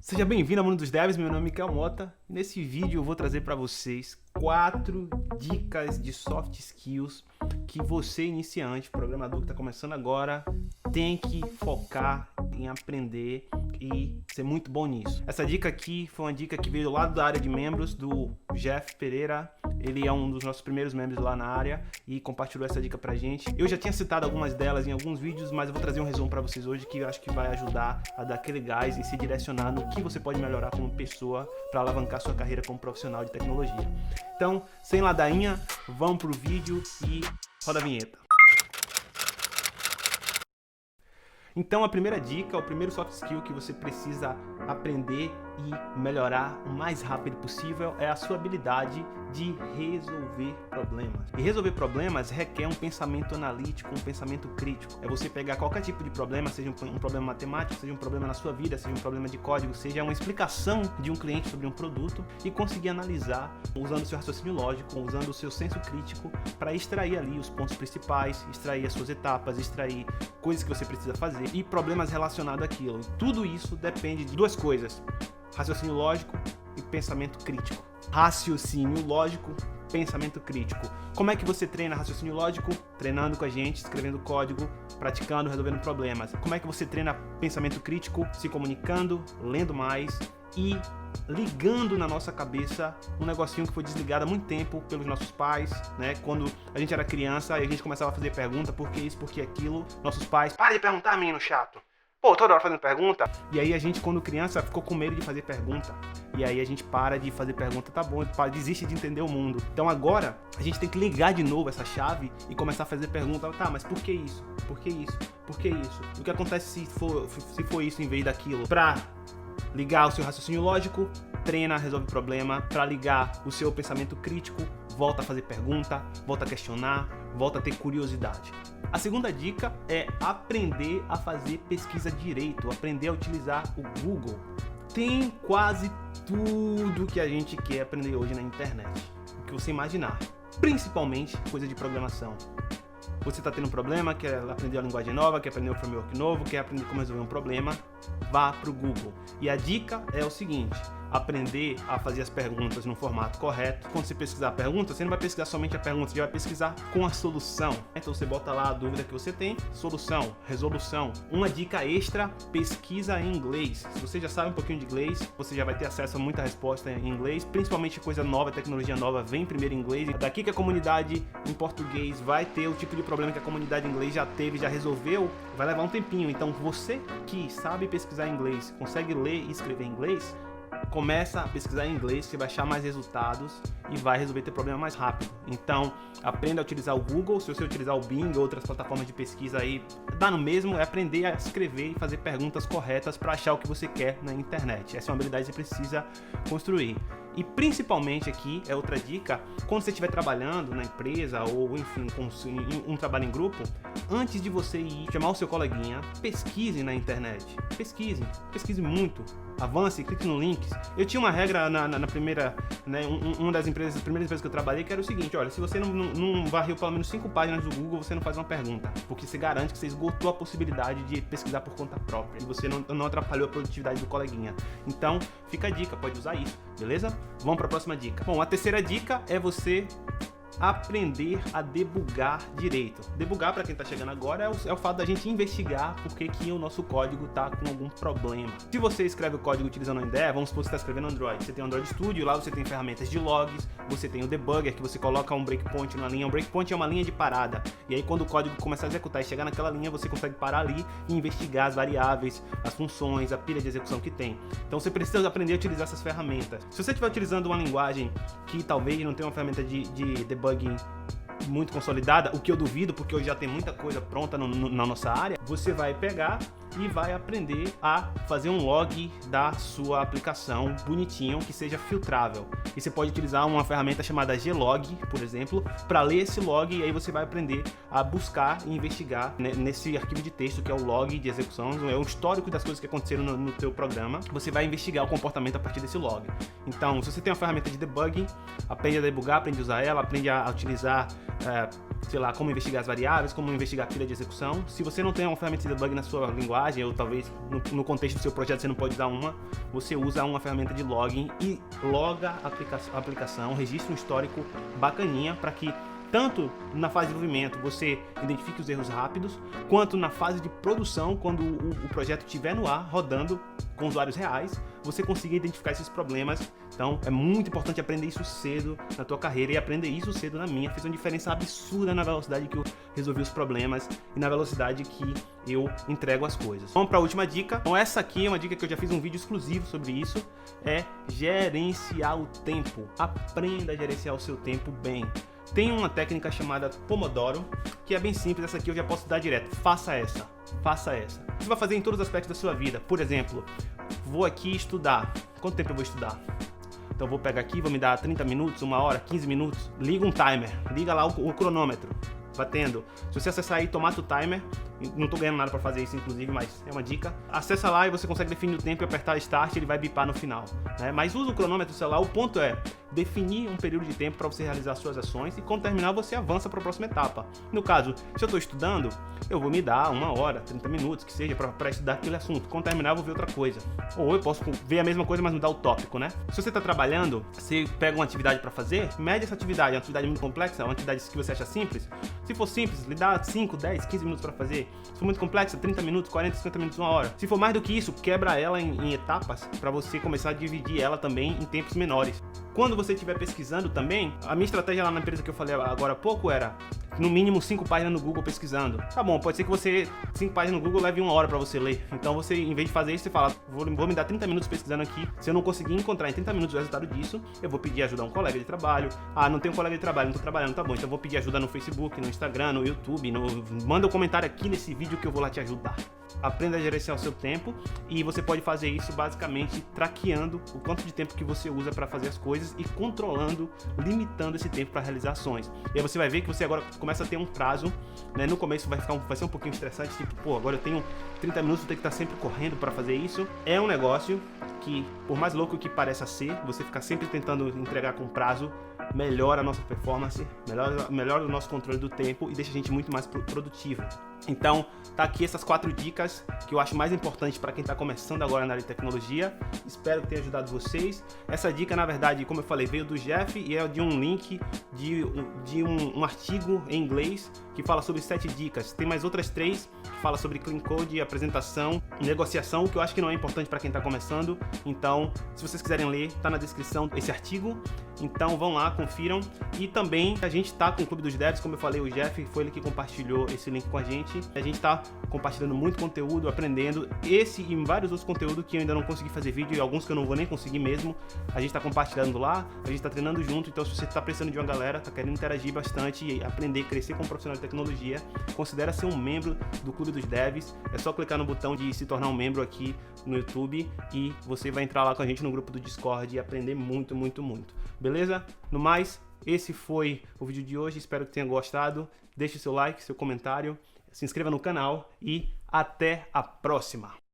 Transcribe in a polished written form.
Seja bem-vindo ao Mundo dos Devs, meu nome é Mikel Mota. Nesse vídeo eu vou trazer para vocês 4 dicas de soft skills que você, iniciante, programador que está começando agora, tem que focar em aprender e ser muito bom nisso. Essa dica aqui foi uma dica que veio do lado da área de membros do Jeff Pereira. Ele é um dos nossos primeiros membros lá na área e compartilhou essa dica pra gente. Eu já tinha citado algumas delas em alguns vídeos, mas eu vou trazer um resumo para vocês hoje que eu acho que vai ajudar a dar aquele gás e se direcionar no que você pode melhorar como pessoa para alavancar sua carreira como profissional de tecnologia. Então, sem ladainha, vamos pro vídeo e roda a vinheta. Então, a primeira dica, o primeiro soft skill que você precisa aprender e melhorar o mais rápido possível é a sua habilidade de resolver problemas. E resolver problemas requer um pensamento analítico, um pensamento crítico. É você pegar qualquer tipo de problema, seja um problema matemático, seja um problema na sua vida, seja um problema de código, seja uma explicação de um cliente sobre um produto e conseguir analisar usando o seu raciocínio lógico, usando o seu senso crítico para extrair ali os pontos principais, extrair as suas etapas, extrair coisas que você precisa fazer e problemas relacionados àquilo. Tudo isso depende de duas coisas: raciocínio lógico e pensamento crítico. Raciocínio lógico, pensamento crítico. Como é que você treina raciocínio lógico? Treinando com a gente, escrevendo código, praticando, resolvendo problemas. Como é que você treina pensamento crítico? Se comunicando, lendo mais e ligando na nossa cabeça um negocinho que foi desligado há muito tempo pelos nossos pais, né? Quando a gente era criança e a gente começava a fazer pergunta, por que isso, por que aquilo, nossos pais, para de perguntar, menino chato. Pô, toda hora fazendo pergunta. E aí a gente, quando criança, ficou com medo de fazer pergunta. E aí a gente para de fazer pergunta, tá bom, desiste de entender o mundo. Então agora, a gente tem que ligar de novo essa chave e começar a fazer pergunta. Tá, mas por que isso? Por que isso? Por que isso? O que acontece se for isso em vez daquilo? Pra ligar o seu raciocínio lógico, treina, resolve problema. Pra ligar o seu pensamento crítico, volta a fazer pergunta, volta a questionar, volta a ter curiosidade. A segunda dica é aprender a fazer pesquisa direito, aprender a utilizar o Google. Tem quase tudo que a gente quer aprender hoje na internet, o que você imaginar, principalmente coisa de programação. Você está tendo um problema, quer aprender uma linguagem nova, quer aprender um framework novo, quer aprender como resolver um problema, vá para o Google. E a dica é o seguinte: aprender a fazer as perguntas no formato correto. Quando você pesquisar a pergunta, você não vai pesquisar somente a pergunta, você vai pesquisar com a solução. Então você bota lá a dúvida que você tem, solução, resolução. Uma dica extra: pesquisa em inglês. Se você já sabe um pouquinho de inglês, você já vai ter acesso a muita resposta em inglês, principalmente coisa nova, tecnologia nova, vem primeiro em inglês. Daqui que a comunidade em português vai ter o tipo de problema que a comunidade em inglês já teve, já resolveu, vai levar um tempinho. Então você que sabe pesquisar em inglês, consegue ler e escrever em inglês, começa a pesquisar em inglês, você vai achar mais resultados e vai resolver teu problema mais rápido. Então, aprenda a utilizar o Google. Se você utilizar o Bing ou outras plataformas de pesquisa aí, dá no mesmo, é aprender a escrever e fazer perguntas corretas para achar o que você quer na internet. Essa é uma habilidade que você precisa construir. E principalmente aqui, é outra dica, quando você estiver trabalhando na empresa ou enfim, com um trabalho em grupo, antes de você ir chamar o seu coleguinha, pesquise na internet. Pesquise muito. Avance, clique no links. Eu tinha uma regra na primeira, né, uma das primeiras empresas que eu trabalhei, que era o seguinte: olha, se você não varreu pelo menos 5 páginas do Google, você não faz uma pergunta, porque você garante que você esgotou a possibilidade de pesquisar por conta própria e você não atrapalhou a produtividade do coleguinha. Então, fica a dica, pode usar isso, beleza? Vamos para a próxima dica. Bom, a terceira dica é você aprender a debugar direito. Debugar, para quem está chegando agora, é o fato da gente investigar por que o nosso código está com algum problema. Se você escreve o código utilizando o IDE, vamos supor que você está escrevendo Android. Você tem o Android Studio, lá você tem ferramentas de logs, você tem o debugger, que você coloca um breakpoint na linha. Um breakpoint é uma linha de parada. E aí quando o código começar a executar e chegar naquela linha, você consegue parar ali e investigar as variáveis, as funções, a pilha de execução que tem. Então você precisa aprender a utilizar essas ferramentas. Se você estiver utilizando uma linguagem que talvez não tenha uma ferramenta de debugging muito consolidada, o que eu duvido, porque hoje já tem muita coisa pronta na nossa área, você vai pegar e vai aprender a fazer um log da sua aplicação bonitinho, que seja filtrável. E você pode utilizar uma ferramenta chamada glog, por exemplo, para ler esse log, e aí você vai aprender a buscar e investigar nesse arquivo de texto que é o log de execução, é um histórico das coisas que aconteceram no teu programa. Você vai investigar o comportamento a partir desse log. Então, se você tem uma ferramenta de debugging, aprende a debugar, aprende a usar ela, aprende a utilizar sei lá, como investigar as variáveis, como investigar a pilha de execução. Se você não tem uma ferramenta de debug na sua linguagem, linguagem, ou talvez no contexto do seu projeto você não pode usar uma, você usa uma ferramenta de login e loga a aplicação, registra um histórico bacaninha para que tanto na fase de desenvolvimento você identifique os erros rápidos, quanto na fase de produção, quando o projeto estiver no ar, rodando com usuários reais, você consiga identificar esses problemas. Então é muito importante aprender isso cedo na tua carreira, e aprender isso cedo na minha fez uma diferença absurda na velocidade que eu resolvi os problemas e na velocidade que eu entrego as coisas. Vamos para a última dica. Então essa aqui é uma dica que eu já fiz um vídeo exclusivo sobre isso, é gerenciar o tempo. Aprenda a gerenciar o seu tempo bem. Tem uma técnica chamada Pomodoro, que é bem simples. Essa aqui eu já posso dar direto. Faça essa. Você vai fazer em todos os aspectos da sua vida. Por exemplo, vou aqui estudar. Quanto tempo eu vou estudar? Então eu vou pegar aqui, vou me dar 30 minutos, 1 hora, 15 minutos. Liga um timer, liga lá o cronômetro, batendo. Se você acessar aí, tomate o timer. Não tô ganhando nada para fazer isso, inclusive, mas é uma dica. Acessa lá e você consegue definir o tempo e apertar Start, ele vai bipar no final, né? Mas usa o cronômetro do celular. O ponto é definir um período de tempo para você realizar suas ações, e quando terminar você avança para a próxima etapa. No caso, se eu estou estudando, eu vou me dar 1 hora, 30 minutos, que seja, para estudar aquele assunto. Quando terminar eu vou ver outra coisa. Ou eu posso ver a mesma coisa, mas mudar o tópico, né? Se você está trabalhando, você pega uma atividade para fazer, mede essa atividade. É uma atividade muito complexa, uma atividade que você acha simples. Se for simples, lhe dá 5, 10, 15 minutos para fazer. Se for muito complexa, 30 minutos, 40, 50 minutos, 1 hora. Se for mais do que isso, quebra ela em etapas para você começar a dividir ela também em tempos menores. Quando você estiver pesquisando também, a minha estratégia lá na empresa que eu falei agora há pouco era no mínimo 5 páginas no Google pesquisando. Tá bom, pode ser que você 5 páginas no Google leve 1 hora para você ler. Então você, em vez de fazer isso, você fala, vou me dar 30 minutos pesquisando aqui. Se eu não conseguir encontrar em 30 minutos o resultado disso, eu vou pedir ajuda a um colega de trabalho. Ah, não tenho um colega de trabalho, não tô trabalhando, tá bom. Então eu vou pedir ajuda no Facebook, no Instagram, no YouTube, manda um comentário aqui nesse vídeo que eu vou lá te ajudar. Aprenda a gerenciar o seu tempo, e você pode fazer isso basicamente traqueando o quanto de tempo que você usa para fazer as coisas e controlando, limitando esse tempo para realizar ações. E aí você vai ver que você agora começa a ter um prazo, né? No começo vai ser um pouquinho estressante, tipo, pô, agora eu tenho 30 minutos, vou ter que estar sempre correndo para fazer isso. É um negócio que, por mais louco que pareça ser, você ficar sempre tentando entregar com prazo, melhora a nossa performance, melhora o nosso controle do tempo e deixa a gente muito mais produtivo. Então, tá aqui essas 4 dicas que eu acho mais importantes para quem está começando agora na área de tecnologia. Espero que tenha ajudado vocês. Essa dica, na verdade, como eu falei, veio do Jeff e é de um link de um artigo em inglês que fala sobre 7 dicas. Tem mais outras 3 que fala sobre clean code, apresentação, negociação, o que eu acho que não é importante para quem está começando. Então, se vocês quiserem ler, tá na descrição esse artigo. Então vão lá, confiram. E também a gente tá com o Clube dos Devs, como eu falei, o Jeff foi ele que compartilhou esse link com a gente. A gente tá compartilhando muito conteúdo, aprendendo esse e vários outros conteúdos que eu ainda não consegui fazer vídeo, e alguns que eu não vou nem conseguir mesmo. A gente tá compartilhando lá, a gente tá treinando junto. Então se você tá precisando de uma galera, tá querendo interagir bastante e aprender, crescer como profissional de tecnologia, considera ser um membro do Clube dos Devs. É só clicar no botão de se tornar um membro aqui no YouTube e você vai entrar lá com a gente no grupo do Discord e aprender muito, muito, muito. Beleza? No mais, esse foi o vídeo de hoje. Espero que tenha gostado. Deixe seu like, seu comentário, se inscreva no canal e até a próxima!